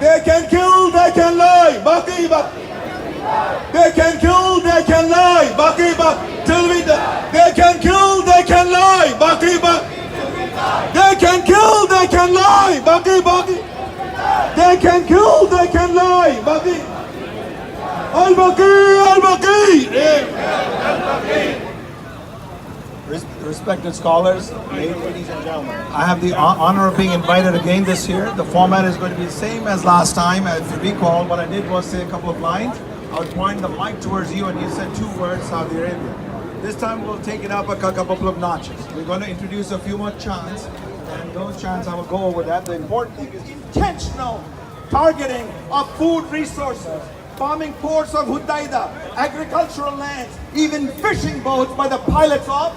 They can kill, they can lie. Baqi, Baqi. They can kill, they can lie. Baqi, Baqi. Till we die. They can kill, they can lie. Baqi, Baqi. They can kill, they can lie. Baqi, Baqi. They can kill, they can lie. Baqi. Al-Baqi, Al-Baqi. Respected scholars, ladies and gentlemen, I have the honor of being invited again this year. The format is going to be the same as last time. If you recall, what I did was say a couple of lines. I would point the mic towards you and you said 2 words, Saudi Arabia. This time we'll take it up a couple of notches. We're going to introduce a few more chants, and those chants I will go over that. The important thing is intentional targeting of food resources, bombing ports of Hudaida, agricultural lands, even fishing boats by the pilots of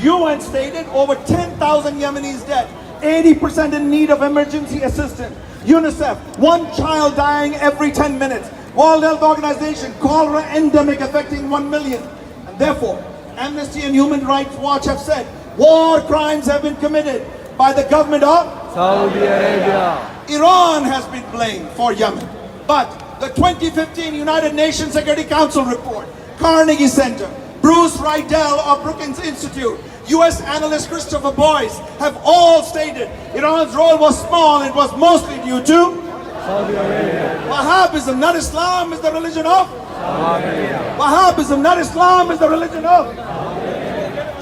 UN stated over 10,000 Yemenis dead, 80% in need of emergency assistance. UNICEF, 1 child dying every 10 minutes. World Health Organization, cholera endemic affecting 1 million. And therefore, Amnesty and Human Rights Watch have said war crimes have been committed by the government of Saudi Arabia. Iran has been blamed for Yemen. But the 2015 United Nations Security Council report, Carnegie Center, Bruce Rydell of Brookings Institute, US analyst Christopher Boyce have all stated Iran's role was small and it was mostly due to Saudi Arabia. Wahabism, not Islam, is the religion of Saudi Arabia. Wahabism, not Islam, is the religion of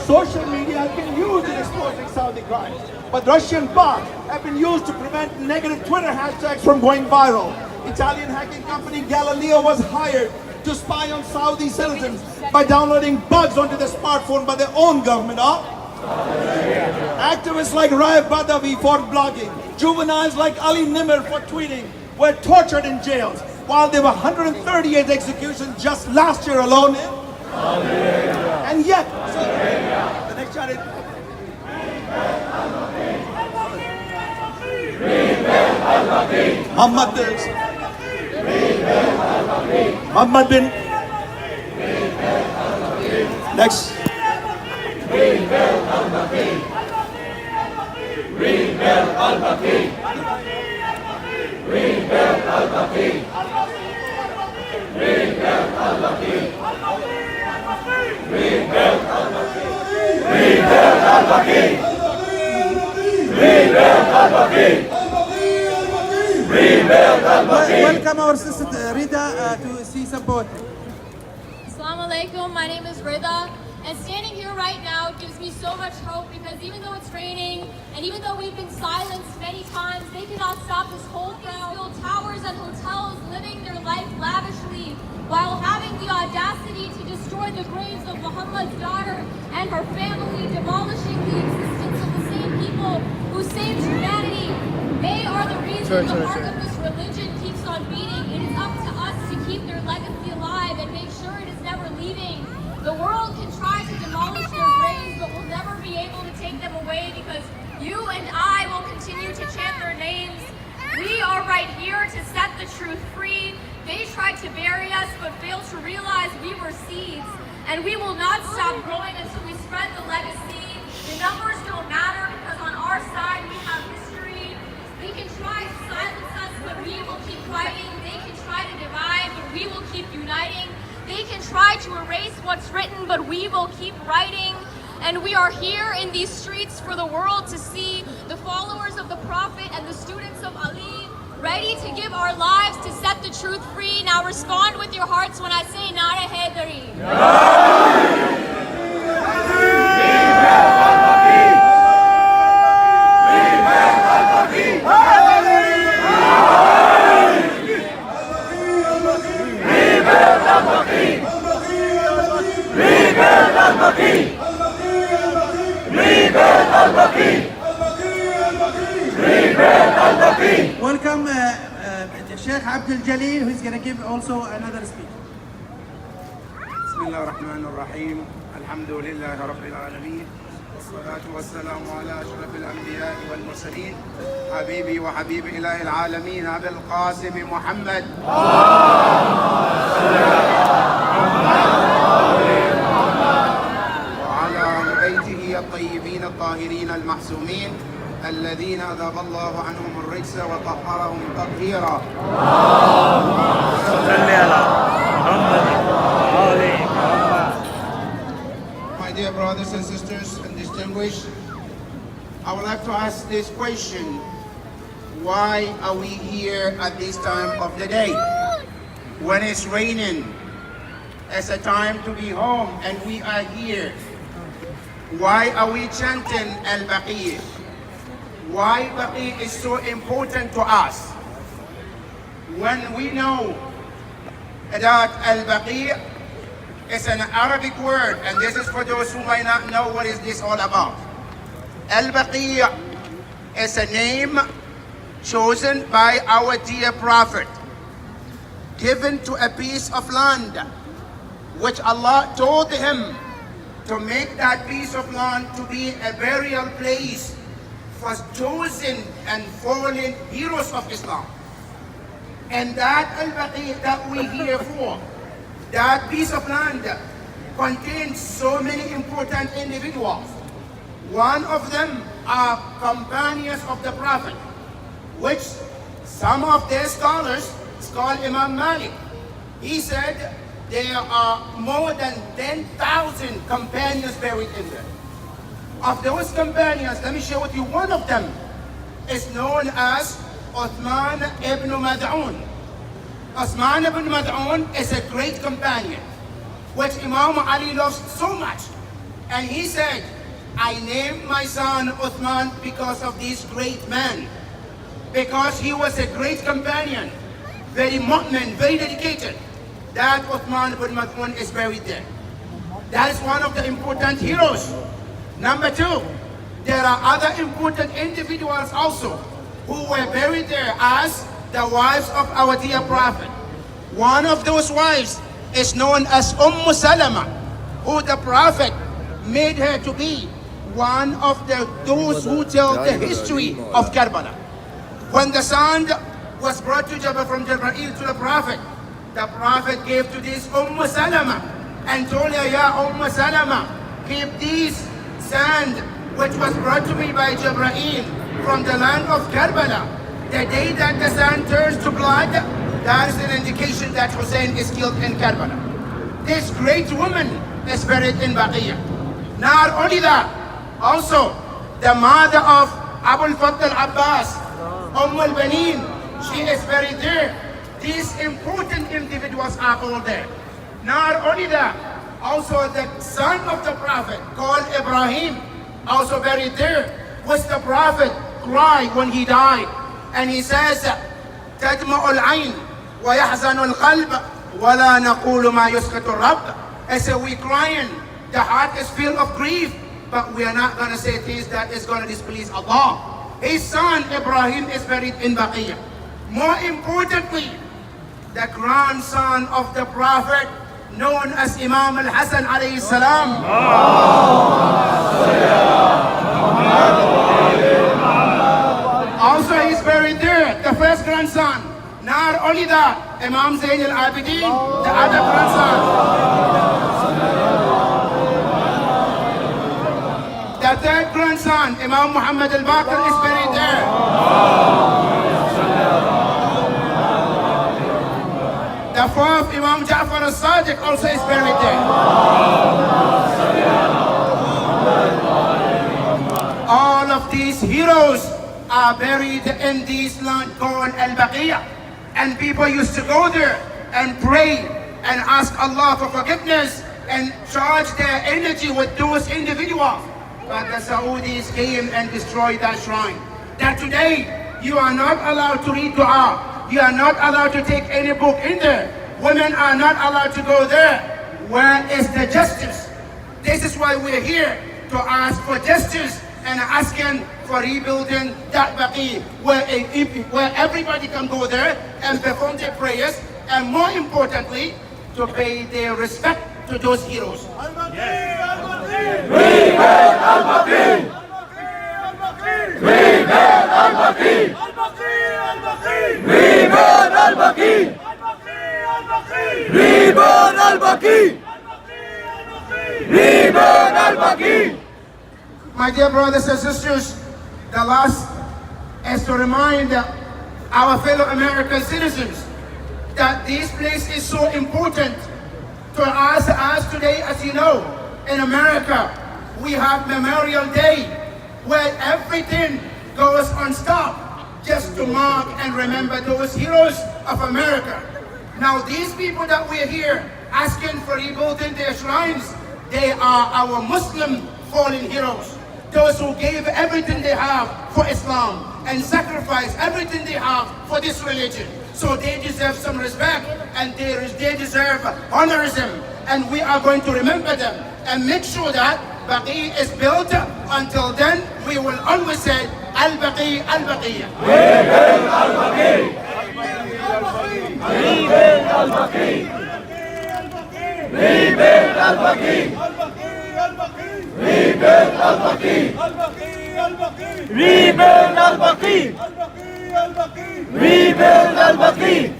social media has been used in exposing Saudi crimes, but Russian bots have been used to prevent negative Twitter hashtags from going viral. Italian hacking company Galileo was hired to spy on Saudi citizens by downloading bugs onto their smartphone by their own government of activists like Raif Badawi for blogging, juveniles like Ali Nimr for tweeting were tortured in jails, while there were 138 executions just last year alone in and yet the next chart is Muhammad bin next Rebuild al-Baqi. Rebuild al-Baqi. Rebuild al-Baqi. Rebuild al-Baqi. Rebuild al-Baqi. Rebuild al-Baqi. Rebuild al-Baqi. Rebuild al-Baqi. Welcome our sister Rida to see support. Assalamu alaikum, my name is Rida, and standing here right now gives me so much hope because even though it's raining and even though we've been silenced many times, they cannot stop this whole crowd. Build towers and hotels, living their life lavishly while having the audacity to destroy the graves of Muhammad's daughter and her family, demolishing the existence of the same people who saved humanity. They are the reason the heart of this religion keeps on beating. It is up to us to keep their legacy alive and make sure it is never leaving. The world can try to demolish their graves, but will never be able to take them away because you and I will continue to chant their names. We are right here to set the truth free. They tried to bury us, but failed to realize we were seeds. And we will not stop growing until we spread the legacy. The numbers don't matter because on our side we have history. They can try to silence us, but we will keep fighting. They can try to divide, but we will keep uniting. They can try to erase what's written, but we will keep writing. And we are here in these streets for the world to see the followers of the Prophet and the students of Ali ready to give our lives to set the truth free. Now respond with your hearts when I say Nara Haidari. Welcome Sheikh Abdul Jalil, who is going to give also another speech. بسم الله الرحمن الرحيم الحمد لله رب العالمين والصلاة والسلام على أشرف الأنبياء والمرسلين حبيبي وحبيب إله العالمين أبي القاسم محمد وعلى آل بيته الطيبين الطاهرين المحسومين الذين أذهب الله عنهم الرجس وطهرهم تطهيرا. My dear brothers and sisters and distinguished, I would like to ask this question. Why are we here at this time of the day? When it's raining, it's a time to be home and we are here. Why are we chanting al-Baqi? Why Baqi is so important to us? When we know that al-Baqi is an Arabic word, and this is for those who might not know what is this all about. Al-Baqi is a name chosen by our dear Prophet, given to a piece of land, which Allah told him to make that piece of land to be a burial place for chosen and fallen heroes of Islam. And that al-Baqi that we here for, that piece of land contains so many important individuals. One of them are companions of the Prophet, which some of their scholars call Imam Malik. He said there are more than 10,000 companions buried in there. Of those companions, let me share with you, one of them is known as Uthman ibn Mad'un. Uthman ibn Mad'un is a great companion, which Imam Ali loves so much. And he said, I named my son Uthman because of this great man, because he was a great companion, very mu'min, very dedicated. That Uthman ibn Mad'un is buried there. That is one of the important heroes. Number two, there are other important individuals also who were buried there as the wives of our dear Prophet. One of those wives is known as Salama, who the Prophet made her to be one of those who tell the history of Karbala. When the sand was brought to from Jibreel to the Prophet gave to this Salama and told her, Ya Salama, keep this sand which was brought to me by Jibreel from the land of Karbala. The day that the sand turns to blood, that is an indication that Hussein is killed in Karbala. This great woman is buried in Baqi. Not only that, also the mother of Abu al-Fadl Abbas, al-Banin, she is buried there. These important individuals are all there. Not only that, also the son of the Prophet called Ibrahim, also buried there, was the Prophet cried when he died. And he says, تدمع العين ويحزن القلب ولا نقول ما يسخط الرب. I said, we crying, the heart is filled of grief, but we are not going to say things that is going to displease Allah. His son Ibrahim is buried in Baqi. More importantly, the grandson of the Prophet, known as Imam Hassan alayhi salam. Also he's buried there, the first grandson. Not only that, Imam Zayn al-Abidin, the other grandson. The third grandson, Imam Muhammad al-Baqir, is buried there. The fourth, Imam Ja'far al-Sadiq, also is buried there. All of these heroes are buried in this land called al-Baqi. And people used to go there and pray and ask Allah for forgiveness and charge their energy with those individuals. But the Saudis came and destroyed that shrine. That today, you are not allowed to read dua. You are not allowed to take any book in there. Women are not allowed to go there. Where is the justice? This is why we're here, to ask for justice and asking for rebuilding that Baqi, where everybody can go there and perform their prayers, and more importantly, to pay their respect to those heroes. My dear brothers and sisters, The last is to remind our fellow American citizens that this place is so important to us. As today, as you know, in America, we have Memorial Day, where everything goes on stop just to mark and remember those heroes of America. Now, these people that we're here asking for rebuilding their shrines, they are our Muslim fallen heroes. Those who gave everything they have for Islam and sacrificed everything they have for this religion. So they deserve some respect, and they deserve honorism, and we are going to remember them and make sure that Baqi is built. Until then, we will always say al-Baqi, al-Baqi. Rebuild al-Baqi. Rebuild al-Baqi. Rebuild al-Baqi. Rebuild al-Baqi. Rebuild al-Baqi.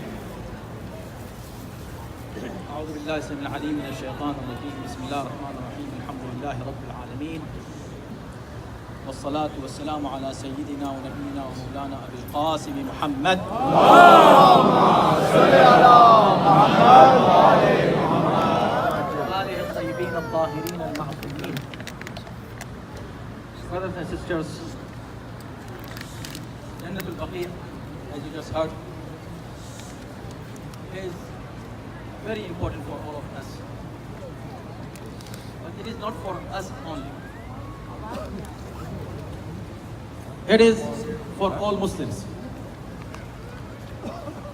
أعوذ بالله السميع العليم من الشيطان الرجيم. بسم الله الرحمن الرحيم. الحمد لله رب العالمين، والصلاة والسلام على سيدنا ونبينا ومولانا أبي القاسم محمد. اللهم صل على محمد وآله الطيبين الطاهرين المعصومين. Brothers and sisters, Jannatul Baqee, as you just heard, is very important for all of us. But it is not for us only. It is for all Muslims.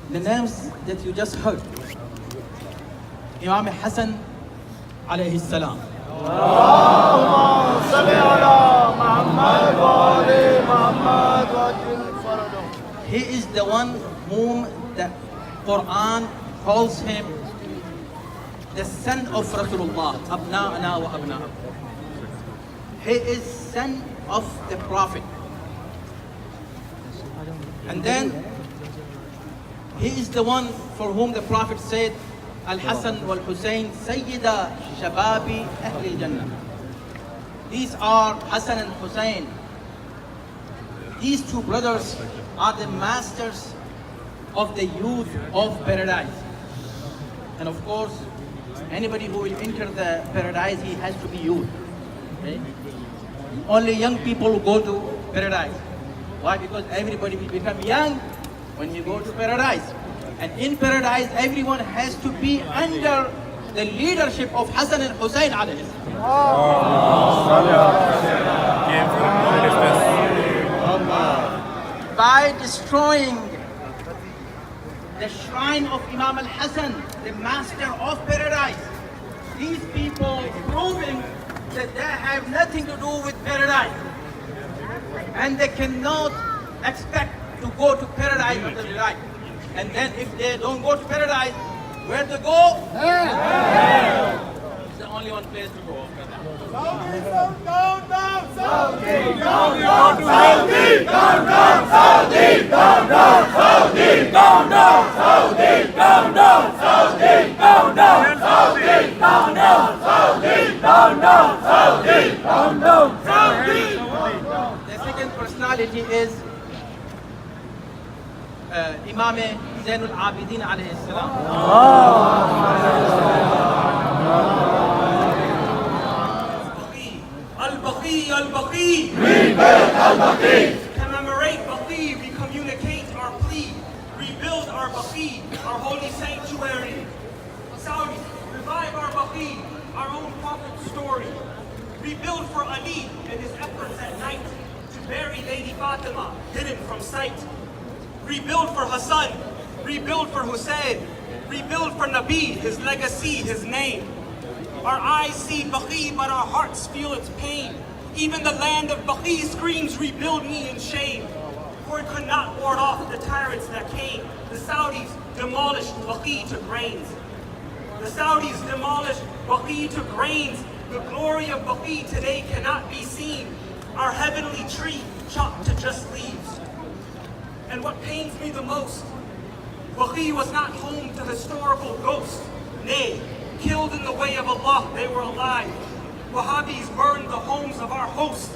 The names that you just heard: Imam Hassan alayhi salam. He is the one whom the Quran calls him the son of Rasulullah, abna'ana wa abna'akum. He is son of the Prophet. And then he is the one for whom the Prophet said, Al-Hassan wal-Hussein Sayyida Shababi Ahli Jannah. These are Hassan and Hussein. These two brothers are the masters of the youth of paradise. And of course, anybody who will enter the paradise, he has to be youth. Okay? Only young people go to paradise. Why? Because everybody will become young when you go to paradise. And in paradise, everyone has to be under the leadership of Hassan and Hussein alayhi salam. By destroying the shrine of Imam al-Hassan, the master of paradise, these people proving that they have nothing to do with paradise. And they cannot expect to go to paradise until they die. And then if they don't go to paradise, where to go? Hell. It's the only one place to go. Saudi, down, down, Saudi, down, down, Saudi, down, down, Saudi, down, down, Saudi, down, down, Saudi, down, down, Saudi, down, down, Saudi, down, down, Saudi, down, down, Saudi, down, down, Saudi. The second personality is Imam Zainul Abidin alayhi salam. Al-Baqi, al-Baqi. Rebuild al-Baqi. Commemorate Baqi, we communicate our plea. Rebuild our Baqi, our holy sanctuary. Saudi, revive our Baqi, our own prophet's story. Rebuild for Ali and his efforts at night to bury Lady Fatima, hidden from sight. Rebuild for Hassan, rebuild for Hussein, rebuild for Nabi, his legacy, his name. Our eyes see Baqi, but our hearts feel its pain. Even the land of Baqi screams, rebuild me in shame. For it could not ward off the tyrants that came. The Saudis demolished Baqi to grains. The Saudis demolished Baqi to grains. The glory of Baqi today cannot be seen. Our heavenly tree chopped to just leaves. And what pains me the most, Baqi was not home to historical ghosts. Nay, killed in the way of Allah, they were alive. Wahabis burned the homes of our hosts.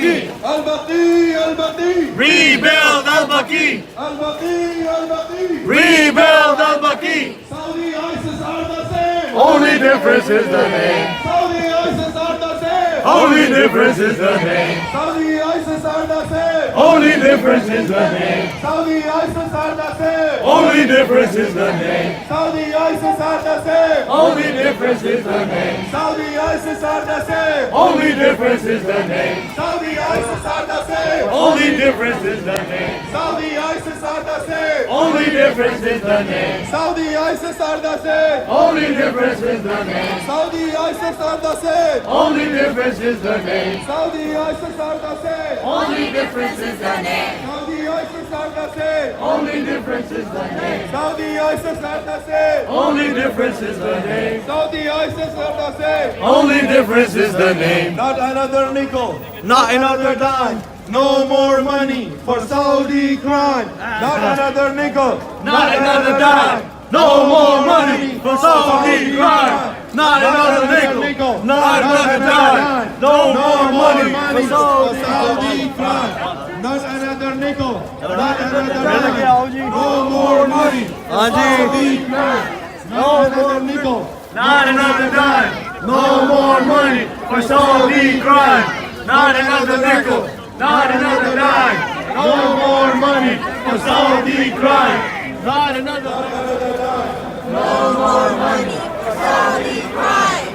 al-Baqi. al-Baqi, al-Baqi. Rebuild al-Baqi. al-Baqi, al-Baqi. Rebuild al-Baqi. Saudi ISIS are the same. Only difference is the name. Saudi ISIS are the same. Only difference is the name. Saudi ISIS are the same. Only difference is the name. Saudi ISIS are the same. Only difference is the name. Saudi ISIS are the same. Only difference is the name. Saudi ISIS are the same. Only difference is the name. Saudi ISIS are the same. Only difference is the name. Saudi ISIS are the same. Only difference is the name. Saudi ISIS are the same. Only difference is the name. Saudi ISIS are the same. Only difference is the name. Saudi ISIS are the same. Only difference is the name. Saudi ISIS are the same. Only difference is the name. Saudi ISIS are the same. Only difference is the name. Saudi ISIS are the same. Only difference is the name. Not another nickel, not another dime. No more money for Saudi crime. Not another nickel, Not another dime. No more money for Saudi crime. Not another nickel. Not another dime. No more money for Saudi crime. Not another nickel, not another dime. No more money for Saudi crime. Not another nickel, Not another dime. No more money for Saudi crime. Not another nickel. Not another dime. No more money for Saudi crime. Not another dime. No more money for Saudi crime.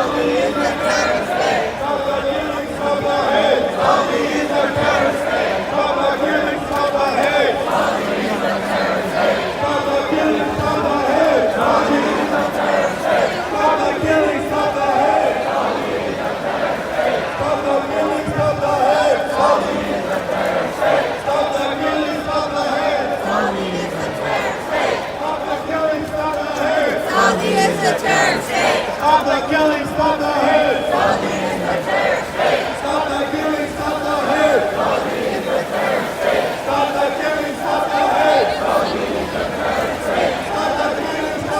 Saudi is a terrorist state. Saudi is a terrorist state. stop the killing, stop the hate. Saudi is a terrorist state. Stop the killing, stop the hate. Saudi is a terrorist state. Stop the killing, stop the hate. Saudi is a terrorist state. Stop the killing, stop the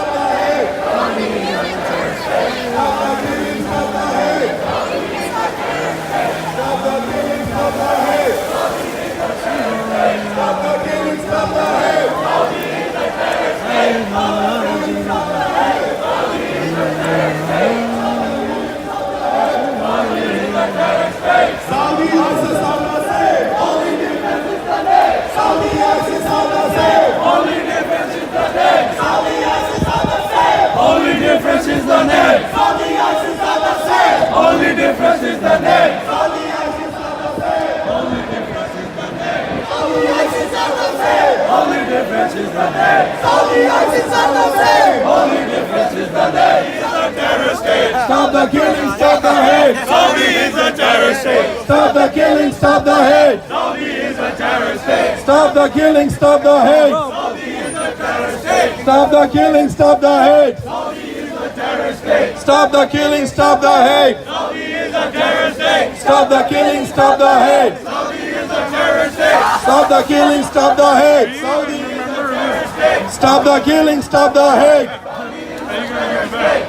hate. Saudi is a terrorist state. Stop the killing, stop the hate. Saudi is a terrorist state. Stop the killing, stop the hate. Saudi is a terrorist state. Stop the killing, stop the hate. Saudi is a terrorist state. Stop the killing, stop the hate. Saudi is a terrorist state. Stop the killing, stop the hate. Saudi is a terrorist state. Stop the killing, stop the hate. Saudi is a terrorist state. Stop the killing, stop the hate. Saudi is a terrorist state. Stop the killing, stop the hate. Saudi is a terrorist state. Stop the killing, stop the hate. Saudi is a terrorist state. Saudi ISIS are the same. Only difference is the name. Saudi ISIS are the same. Only difference is the name. Saudi ISIS are the same. Only difference is the name. Saudi ISIS are the same. Only difference is the name. Saudi ISIS are the same. Only difference is the name. Saudi ISIS are the same. Only difference is the name. Saudi ISIS are the same. Only difference is the name. It's a terrorist state. Stop the killing, stop the hate. Saudi is a terrorist state. Stop the killing, stop the hate. Saudi is a terrorist state. Stop the killing, stop the hate. Saudi is a terrorist state. Stop the killing, stop the hate. Saudi is a terrorist state. Stop the killing, stop the hate. Saudi is a terrorist state. Stop the killing, stop the hate. Saudi is a terrorist state. Stop the killing, stop the hate. Saudi Stop the killing, stop the hate.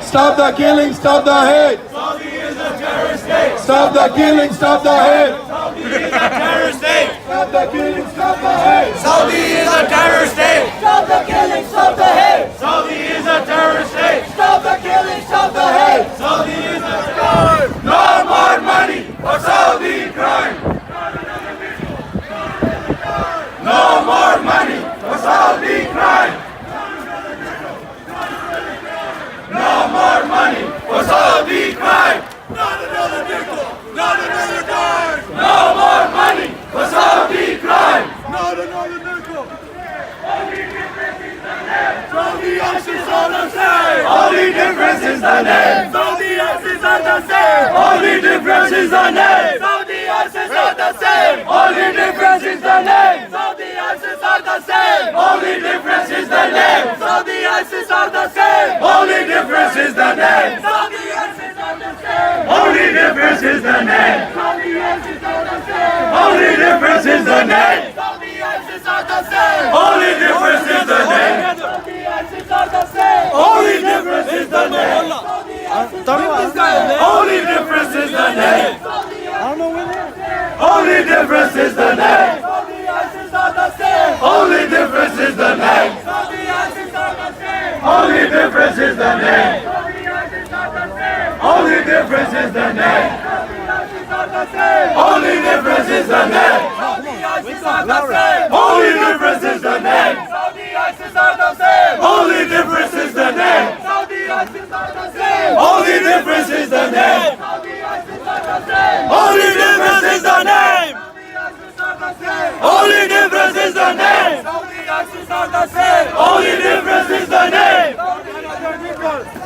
Stop the killing, stop the hate. Saudi is a terrorist state. Stop the killing, stop the hate. Saudi is a terrorist state. Stop the killing, stop the hate. Saudi is a terrorist state. Stop the killing, stop the hate. Saudi is a terrorist state. Stop the killing, stop the hate. Saudi is a crime. No more money for Saudi crime. No more money for Saudi crime. No more money for Saudi crime. Not another nickel. Not another dime. No more money for Saudi crime. Not another nickel. Saudi ISIS are the same. Only difference is the name. Saudi ISIS are the same. Only difference is the name. Saudi ISIS are the same. Only difference is the name. Saudi ISIS are the same. Only difference is the name. Saudi ISIS are the same. Only difference is the name. Saudi ISIS are the same. Only difference is the name. Saudi ISIS are the same. Only difference is the name. Saudi ISIS are the same. Only difference is the name. Saudi ISIS are the same. Only difference is the name.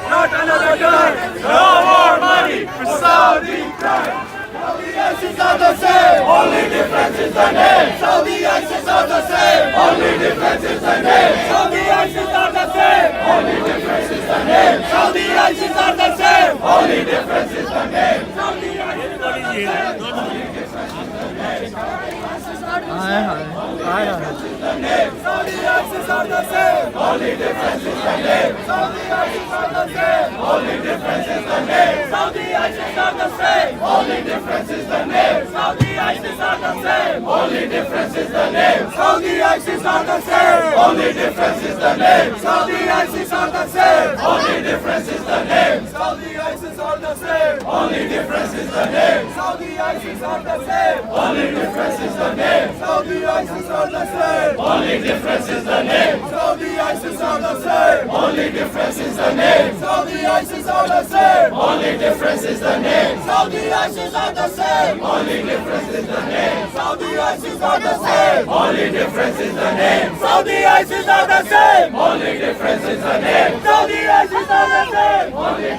not another crime. No more money for Saudi crime. Saudi ISIS are the same, only difference is the name. Saudi ISIS are the same, only difference is the name. Saudi ISIS are the same, only difference is the name. Saudi ISIS are the same, only difference is the name. Saudi ISIS are the same, only difference is the name. Saudi ISIS are the same, only difference is the name. Saudi ISIS are the same, only difference is the name. Saudi ISIS are the same, only difference is the name. Saudi ISIS are the same, only difference is the name. Saudi ISIS are the same, only difference is the name. Saudi ISIS are the same, only difference is the name. Saudi ISIS are the same, only difference is the name. Saudi ISIS are the same, only difference is the name. Saudi ISIS are the same, only difference is the name. Saudi ISIS are the same, only difference is the name. Saudi ISIS are the same, only difference is the name. Saudi ISIS are the same, only difference is the name. Saudi ISIS are the same, only difference is the name. Saudi ISIS are the same, only difference is the name. Saudi ISIS are the same, only difference is the name. Saudi ISIS are the same, only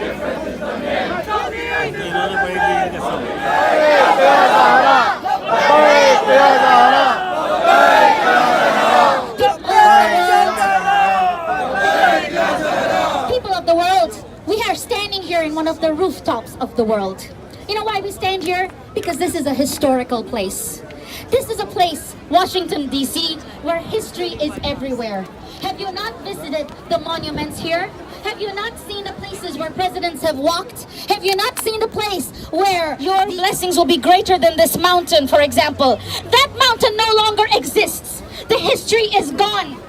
People of the world, we are standing here in one of the rooftops of the world. You know why we stand here? Because this is a historical place. This is a place, Washington, D.C., where history is everywhere. Have you not visited the monuments here? Have you not seen the places where presidents have walked? Have you not seen the place where your blessings will be greater than this mountain, for example? That mountain no longer exists. The history is gone.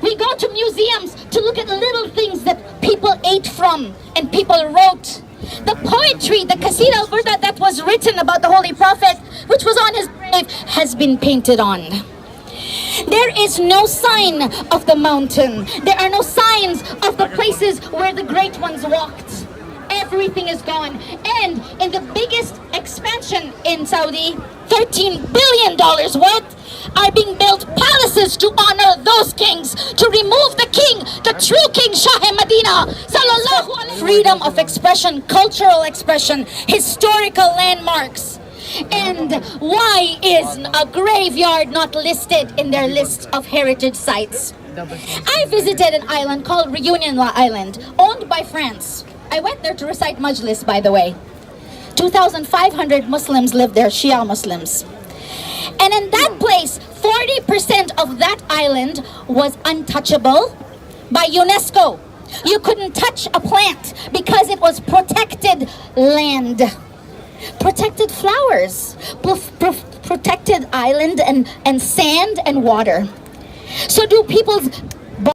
We go to museums to look at little things that people ate from and people wrote. The poetry, the Qasida al-Burda that was written about the Holy Prophet, which was on his grave, has been painted on. There is no sign of the mountain. There are no signs of the places where the great ones walked. Everything is gone. And in the biggest expansion in Saudi, $13 billion worth, are being built palaces to honor those kings, to remove the king, the true king, Shah Medina, sallallahu alaihi. Freedom of expression, cultural expression, historical landmarks. And why is a graveyard not listed in their list of heritage sites? I visited an island called Reunion Island, owned by France. I went there to recite Majlis, by the way. 2,500 Muslims live there, Shia Muslims. And in that place, 40% of that island was untouchable by UNESCO. You couldn't touch a plant because it was protected land. Protected flowers, protected island and sand and water. So do people's